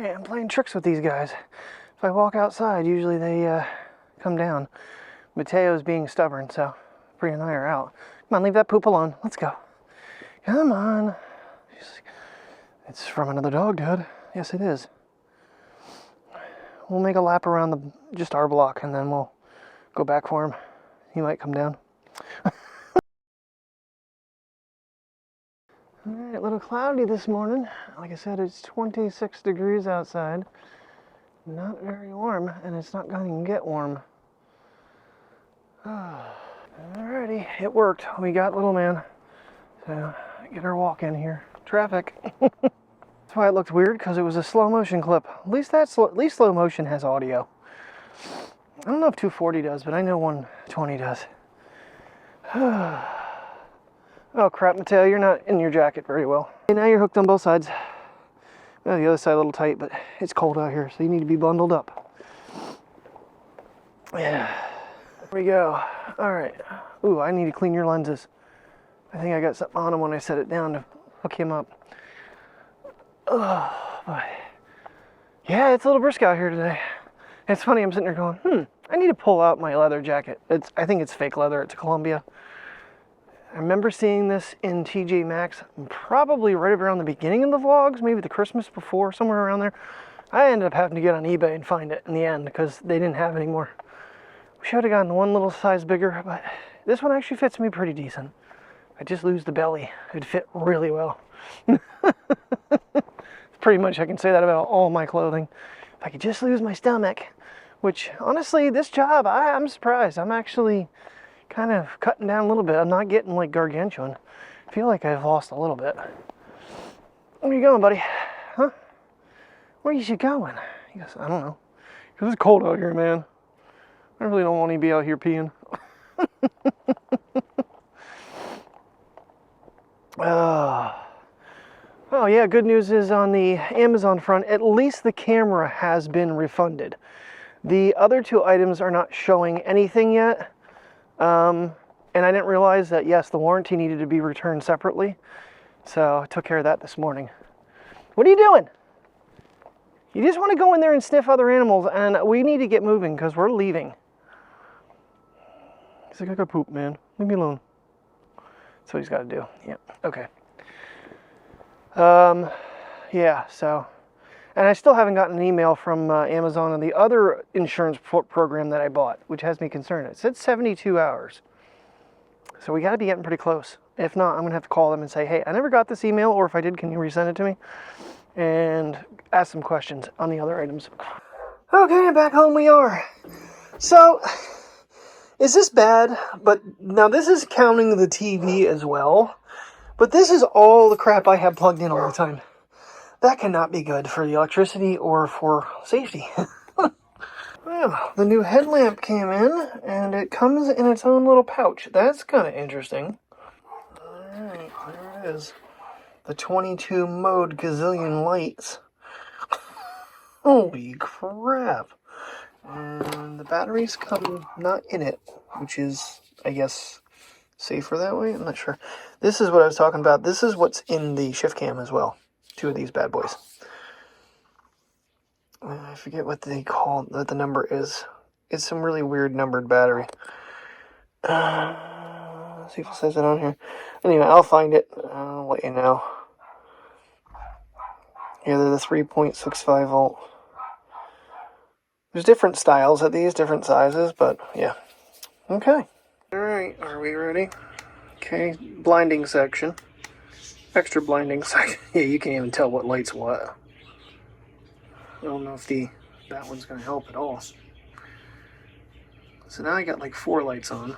Hey, I'm playing tricks with these guys. If I walk outside, usually they come down. Mateo's being stubborn, so Bria and I are out. Come on, leave that poop alone. Let's go. Come on. It's from another dog, Dad. Yes, it is. We'll make a lap around just our block, and then we'll go back for him. He might come down. Alright, a little cloudy this morning. Like I said, it's 26 degrees outside. Not very warm, and it's not going to get warm. Alrighty, it worked. We got little man. So, get our walk in here. Traffic. That's why it looked weird, because it was a slow motion clip. At least slow motion has audio. I don't know if 240 does, but I know 120 does. Oh crap, Mateo, you're not in your jacket very well. Okay, now you're hooked on both sides. Well, the other side a little tight, but it's cold out here, so you need to be bundled up. Yeah. There we go. Alright. Ooh, I need to clean your lenses. I think I got something on him when I set it down to hook him up. Oh, boy. Yeah, it's a little brisk out here today. It's funny, I'm sitting there going, I need to pull out my leather jacket. I think it's fake leather. It's a Columbia. I remember seeing this in TJ Maxx, probably right around the beginning of the vlogs, maybe the Christmas before, somewhere around there. I ended up having to get on eBay and find it in the end because they didn't have any more. We should have gotten one little size bigger, but this one actually fits me pretty decent. I just lose the belly. It'd fit really well. Pretty much I can say that about all my clothing. If I could just lose my stomach, which honestly, this job, I'm surprised. I'm actually kind of cutting down a little bit. I'm not getting like gargantuan. I feel like I've lost a little bit. Where are you going, buddy? Huh? Where are you going? He goes, I don't know. Because it's cold out here, man. I really don't want to be out here peeing. Oh yeah, good news is on the Amazon front, at least the camera has been refunded. The other two items are not showing anything yet. And I didn't realize that, yes, the warranty needed to be returned separately. So I took care of that this morning. What are you doing? You just want to go in there and sniff other animals, and we need to get moving because we're leaving. He's like, I got poop, man. Leave me alone. That's what he's got to do. Yeah, okay. Yeah, so... And I still haven't gotten an email from Amazon on the other insurance program that I bought, which has me concerned. It said 72 hours. So we got to be getting pretty close. If not, I'm going to have to call them and say, hey, I never got this email, or if I did, can you resend it to me? And ask some questions on the other items. Okay, back home we are. So, is this bad? But now this is counting the TV as well. But this is all the crap I have plugged in all the time. That cannot be good for the electricity or for safety. Well, the new headlamp came in, and it comes in its own little pouch. That's kind of interesting. Alright, there it is. The 22 mode gazillion lights. Holy crap. And the batteries come not in it, which is, I guess, safer that way? I'm not sure. This is what I was talking about. This is what's in the ShiftCam as well. Two of these bad boys. I forget what they call what the number is. It's some really weird numbered battery. Let's see if it says it on here. Anyway, I'll find it. I'll let you know. Yeah, they're the 3.65 volt. There's different styles of these, different sizes, but yeah. Okay. Alright, are we ready? Okay, blinding section. Extra blinding section. Yeah, you can't even tell what light's what. I don't know if that one's going to help at all. So now I got like 4 lights on.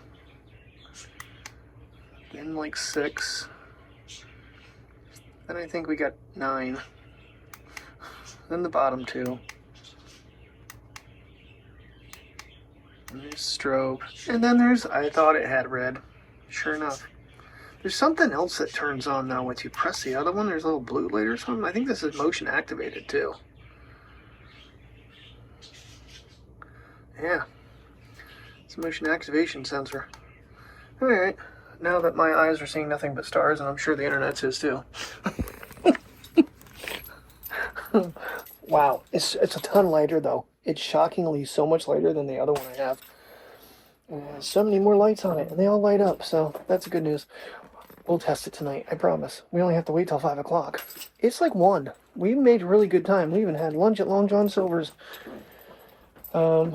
Then like 6. Then I think we got 9. Then the bottom 2. And there's strobe. And then there's, I thought it had red. Sure enough. There's something else that turns on now once you press the other one. There's a little blue light or something. I think this is motion activated too. Yeah. It's a motion activation sensor. Alright. Now that my eyes are seeing nothing but stars, and I'm sure the internet's is too. Wow, it's a ton lighter though. It's shockingly so much lighter than the other one I have. And it has so many more lights on it, and they all light up, so that's good news. We'll test it tonight, I promise. We only have to wait till 5 o'clock. It's like 1. We made really good time. We even had lunch at Long John Silver's. I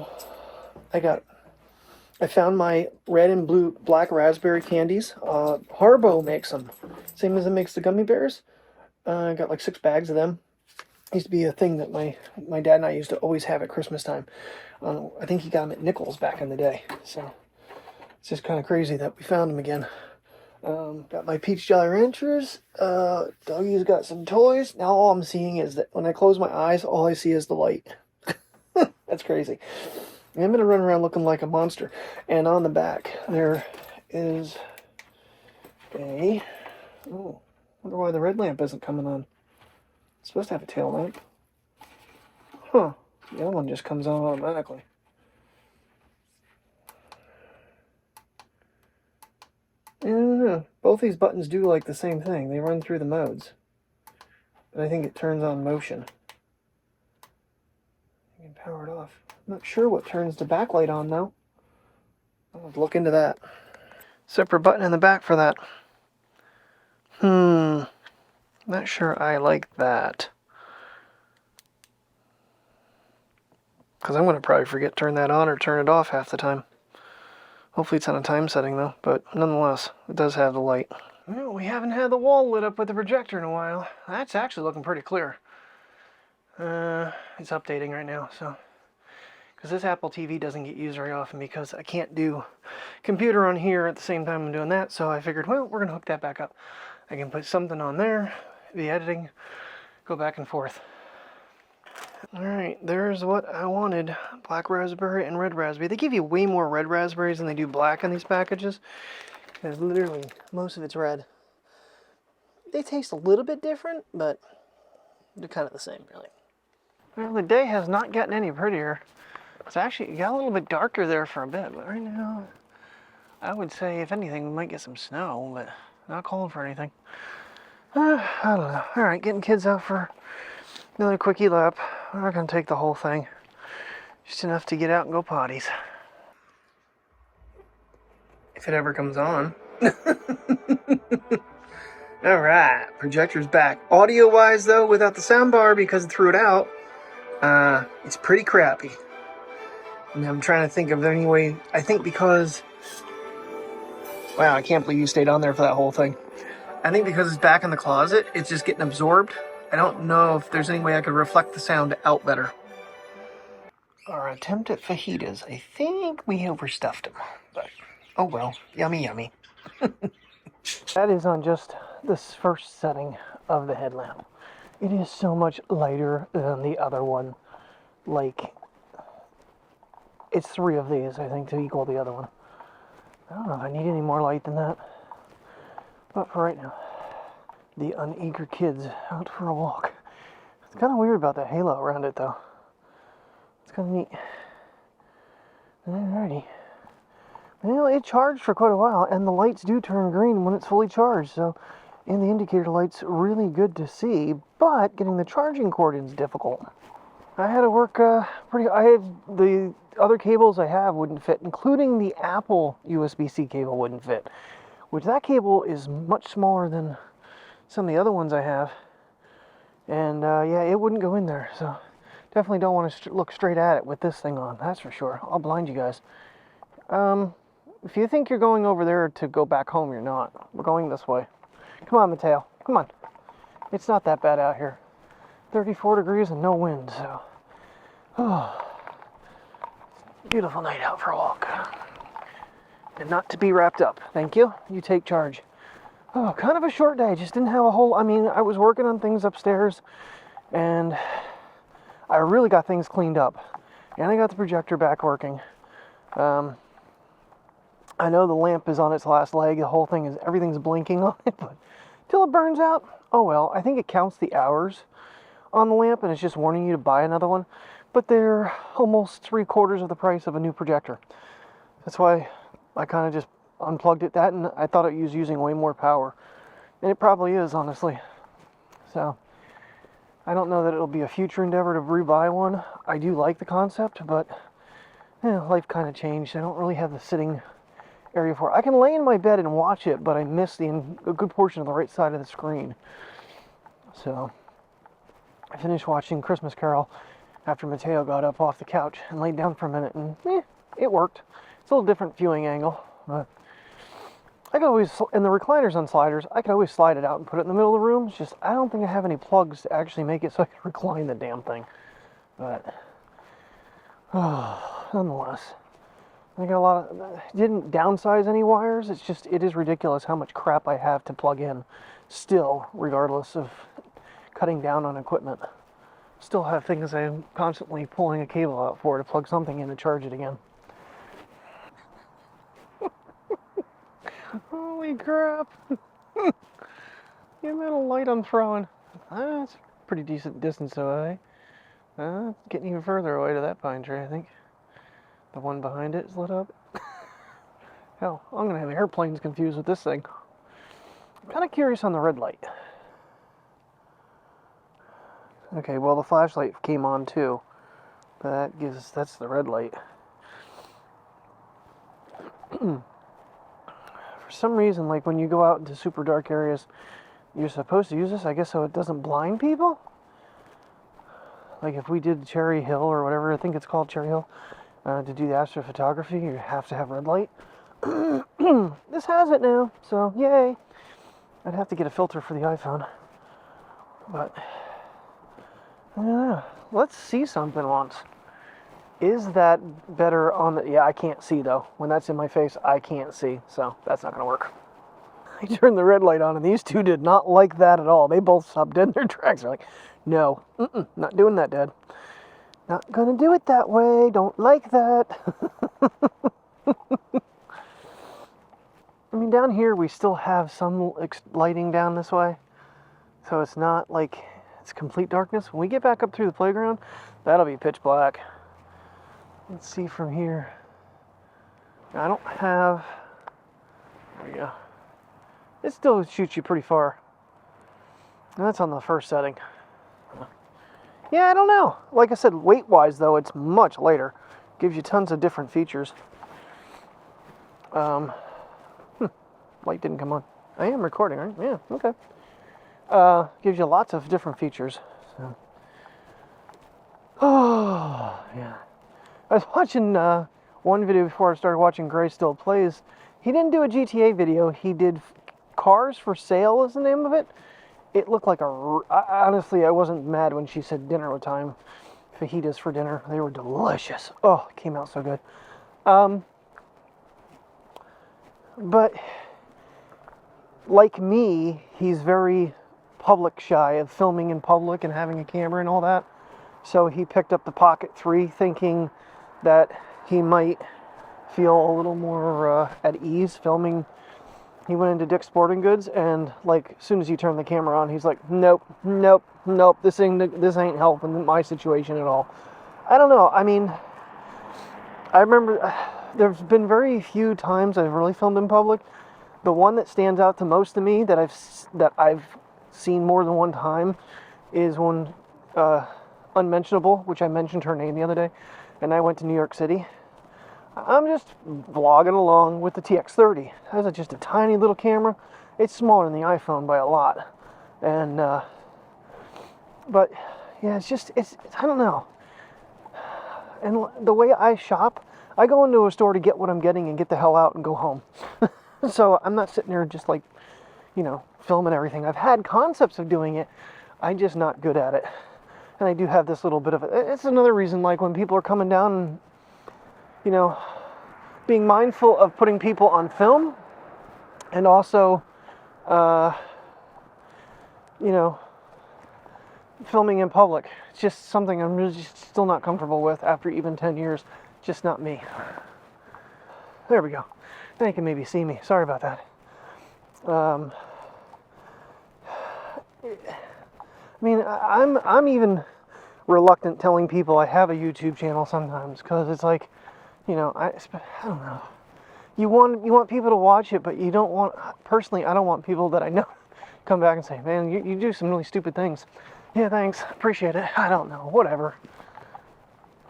found my red and black raspberry candies. Harbo makes them. Same as it makes the gummy bears. I got like 6 bags of them. Used to be a thing that my dad and I used to always have at Christmas time. I think he got them at Nichols back in the day. So it's just kind of crazy that we found them again. Got my peach jelly ranchers. Doggy's got some toys. Now all I'm seeing is that when I close my eyes, all I see is the light. That's crazy. I'm going to run around looking like a monster. And on the back, there is a... Oh, wonder why the red lamp isn't coming on. It's supposed to have a tail lamp. Huh. The other one just comes on automatically. I don't know. Both these buttons do like the same thing. They run through the modes. But I think it turns on motion. You can power it off. I'm not sure what turns the backlight on though. I'll have to look into that. Separate button in the back for that. Not sure I like that. Because I'm going to probably forget to turn that on or turn it off half the time. Hopefully it's on a time setting though, but nonetheless, it does have the light. Well, we haven't had the wall lit up with the projector in a while. That's actually looking pretty clear. It's updating right now, so. Because this Apple TV doesn't get used very often because I can't do computer on here at the same time I'm doing that, so I figured, well, we're going to hook that back up. I can put something on there, the editing, go back and forth. Alright, there's what I wanted. Black raspberry and red raspberry. They give you way more red raspberries than they do black in these packages. Because literally, most of it's red. They taste a little bit different, but they're kind of the same, really. Well, the day has not gotten any prettier. It's actually got a little bit darker there for a bit, but right now, I would say, if anything, we might get some snow, but not calling for anything. I don't know. Alright, getting kids out for another quickie lap. We're not going to take the whole thing. Just enough to get out and go potties. If it ever comes on. Alright, projector's back. Audio-wise, though, without the soundbar, because it threw it out, it's pretty crappy. And I'm trying to think of any way. I think because... Wow, I can't believe you stayed on there for that whole thing. I think because it's back in the closet, it's just getting absorbed. I don't know if there's any way I could reflect the sound out better. Our attempt at fajitas. I think we overstuffed them. But, oh well. Yummy, yummy. That is on just this first setting of the headlamp. It is so much lighter than the other one. Like, it's 3 of these, I think, to equal the other one. I don't know if I need any more light than that. But for right now, the uneager kids out for a walk. It's kind of weird about the halo around it, though. It's kind of neat. Alrighty. Well, it charged for quite a while, and the lights do turn green when it's fully charged, so... And the indicator light's really good to see, but getting the charging cord in is difficult. I had to work the other cables I have wouldn't fit, including the Apple USB-C cable wouldn't fit, which that cable is much smaller than some of the other ones I have. And yeah, it wouldn't go in there, so definitely don't want to look straight at it with this thing on, that's for sure. I'll blind you guys. If you think you're going over there to go back home, you're not. We're going this way. Come on, Mateo. Come on. It's not that bad out here. 34 degrees and no wind, so... Oh. Beautiful night out for a walk. And not to be wrapped up. Thank you. You take charge. Oh, kind of a short day. Just didn't have a whole... I mean, I was working on things upstairs, and I really got things cleaned up. And I got the projector back working. I know the lamp is on its last leg. The whole thing is... Everything's blinking on it, but... Till it burns out. Oh well, I think it counts the hours on the lamp, and it's just warning you to buy another one. But they're almost 3/4 of the price of a new projector. That's why I kind of just unplugged it, and I thought it was using way more power. And it probably is, honestly. So, I don't know that it'll be a future endeavor to rebuy one. I do like the concept, but life kind of changed. I don't really have the sitting area for it. I can lay in my bed and watch it, but I miss a good portion of the right side of the screen. So I finished watching Christmas Carol after Mateo got up off the couch and laid down for a minute, and it worked. It's a little different viewing angle, but I could always, and the recliners on sliders, I could always slide it out and put it in the middle of the room. It's just, I don't think I have any plugs to actually make it so I can recline the damn thing. But, nonetheless, I got a lot of, didn't downsize any wires. It's just, it is ridiculous how much crap I have to plug in still, regardless of cutting down on equipment. Still have things I'm constantly pulling a cable out for to plug something in to charge it again. Holy crap. The amount of light I'm throwing. That's a pretty decent distance away. Getting even further away to that pine tree, I think. The one behind it is lit up. Hell, I'm going to have airplanes confused with this thing. I'm kind of curious on the red light. Okay, well the flashlight came on too. But that's the red light. For some reason, like when you go out into super dark areas, you're supposed to use this, I guess, so it doesn't blind people? Like if we did Cherry Hill or whatever, I think it's called Cherry Hill, to do the astrophotography, you have to have red light. This has it now, so yay. I'd have to get a filter for the iPhone. But, I don't know. Let's see something once. Is that better on the... Yeah, I can't see, though. When that's in my face, I can't see. So, that's not going to work. I turned the red light on, and these two did not like that at all. They both stopped dead in their tracks. They're like, no, not doing that, Dad. Not going to do it that way. Don't like that. I mean, down here, we still have some lighting down this way. So, it's not like it's complete darkness. When we get back up through the playground, that'll be pitch black. Let's see from here. I don't have... There we go. It still shoots you pretty far. And that's on the first setting. Yeah, I don't know. Like I said, weight-wise, though, it's much lighter. Gives you tons of different features. Light didn't come on. I am recording, right? Yeah, okay. Gives you lots of different features. So. Oh, yeah. I was watching one video before I started watching Gray Still Plays. He didn't do a GTA video. He did Cars for Sale is the name of it. It looked like honestly, I wasn't mad when she said dinner time. Fajitas for dinner. They were delicious. Oh, it came out so good. But like me, he's very public shy of filming in public and having a camera and all that. So he picked up the Pocket 3 thinking that he might feel a little more at ease filming. He went into Dick's Sporting Goods, and like as soon as you turn the camera on, he's like, nope, this ain't helping my situation at all. I don't know. I mean, I remember there's been very few times I've really filmed in public. The one that stands out to most to me that I've seen more than one time is when Unmentionable, which I mentioned her name the other day, and I went to New York City. I'm just vlogging along with the TX30. That's just a tiny little camera. It's smaller than the iPhone by a lot. And, but, yeah, it's I don't know. And the way I shop, I go into a store to get what I'm getting and get the hell out and go home. So I'm not sitting there just like, filming everything. I've had concepts of doing it. I'm just not good at it. And I do have this little bit of it. It's another reason, like, when people are coming down and, being mindful of putting people on film and also, filming in public. It's just something I'm really just still not comfortable with after even 10 years. Just not me. There we go. Now you can maybe see me. Sorry about that. I mean, I'm even reluctant telling people I have a YouTube channel sometimes, because it's like, I don't know. You want people to watch it, but you don't want, personally, I don't want people that I know come back and say, man, you do some really stupid things. Yeah, thanks. Appreciate it. I don't know. Whatever.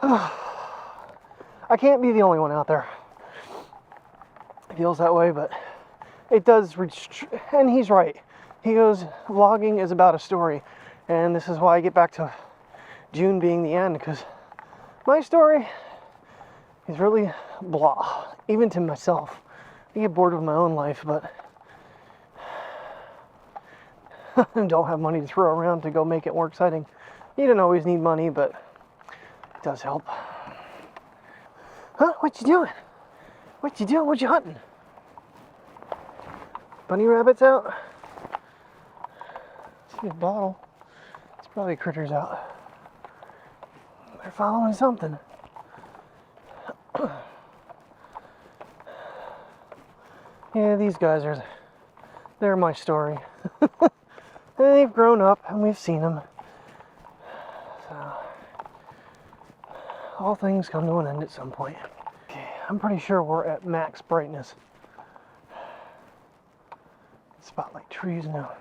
I can't be the only one out there. It feels that way, but it does. And he's right. He goes, vlogging is about a story. And this is why I get back to June being the end, because my story is really blah, even to myself. I get bored with my own life, but I don't have money to throw around to go make it more exciting. You don't always need money, but it does help. Huh? What you doing? What you doing? What you hunting? Bunny rabbits out? See a bottle. It's probably critters out. They're following something. Yeah, these guys they're my story. They've grown up and we've seen them. So, all things come to an end at some point. Okay, I'm pretty sure we're at max brightness. Spotlight trees now.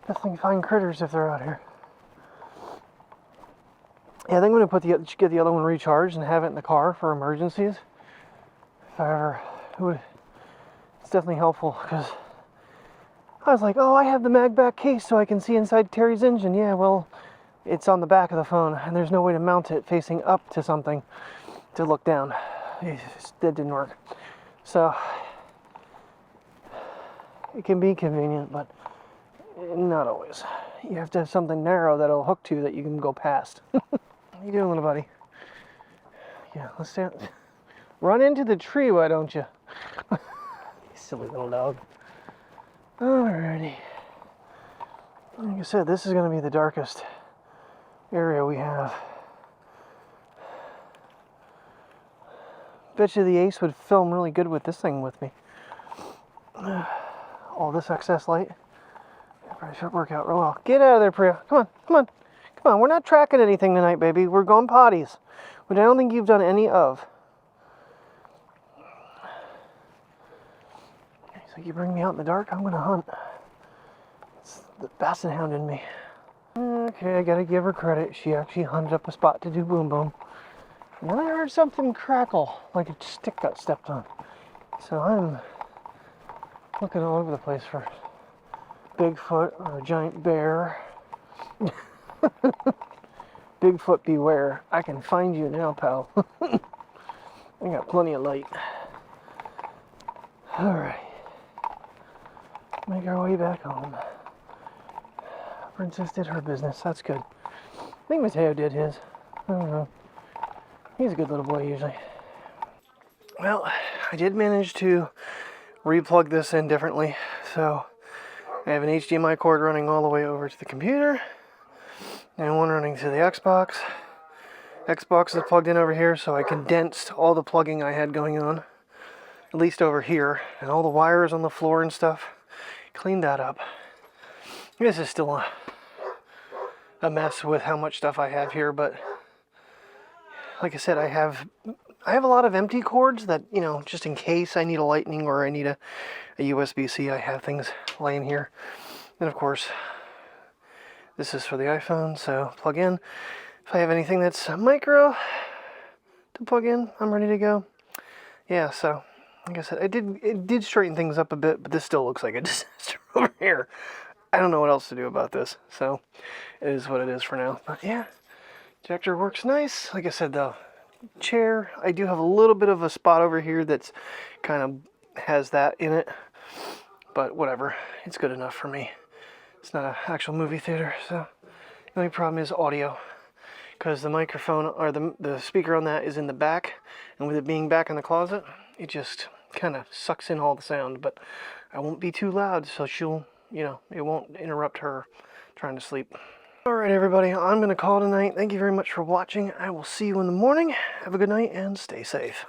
Definitely find critters if they're out here. Yeah, I think I'm going to get the other one recharged and have it in the car for emergencies. If I ever would. It's definitely helpful, because I was like, oh, I have the Macbook case so I can see inside Terry's engine. Yeah, well, it's on the back of the phone and there's no way to mount it facing up to something to look down. That didn't work. So it can be convenient, but not always. You have to have something narrow that'll hook to that you can go past. How you doing, little buddy? Yeah, let's stand. Run into the tree, why don't you? You silly little dog. Alrighty. Like I said, this is going to be the darkest area we have. Bet you the Ace would film really good with this thing with me. All this excess light. Probably should work out real well. Get out of there, Priya. Come on, come on. Come on, we're not tracking anything tonight, baby. We're going potties, which I don't think you've done any of. So you bring me out in the dark, I'm gonna hunt. It's the basset hound in me. Okay, I gotta give her credit. She actually hunted up a spot to do boom boom. And then I heard something crackle, like a stick got stepped on. So I'm looking all over the place for Bigfoot or a giant bear. Bigfoot beware. I can find you now, pal. I got plenty of light. Alright. Make our way back home. Princess did her business. That's good. I think Mateo did his. I don't know. He's a good little boy usually. Well, I did manage to replug this in differently. So I have an HDMI cord running all the way over to the computer, and one running to the Xbox. Xbox is plugged in over here, so I condensed all the plugging I had going on, at least over here, and all the wires on the floor and stuff. Cleaned that up. This is still a mess with how much stuff I have here, but like I said, I have a lot of empty cords that, you know, just in case I need a lightning or I need a USB-C, I have things laying here. And of course, this is for the iPhone, so plug in. If I have anything that's micro to plug in, I'm ready to go. Yeah, so like I said, it did straighten things up a bit, but this still looks like a disaster over here. I don't know what else to do about this, so it is what it is for now. But yeah, ejector works nice. Like I said, the chair, I do have a little bit of a spot over here that's kind of has that in it, but whatever, it's good enough for me. It's not an actual movie theater, so the only problem is audio, because the microphone or the speaker on that is in the back, and with it being back in the closet, it just kind of sucks in all the sound. But I won't be too loud, so she'll, you know, it won't interrupt her trying to sleep. Alright everybody, I'm going to call it a night. Thank you very much for watching. I will see you in the morning. Have a good night and stay safe.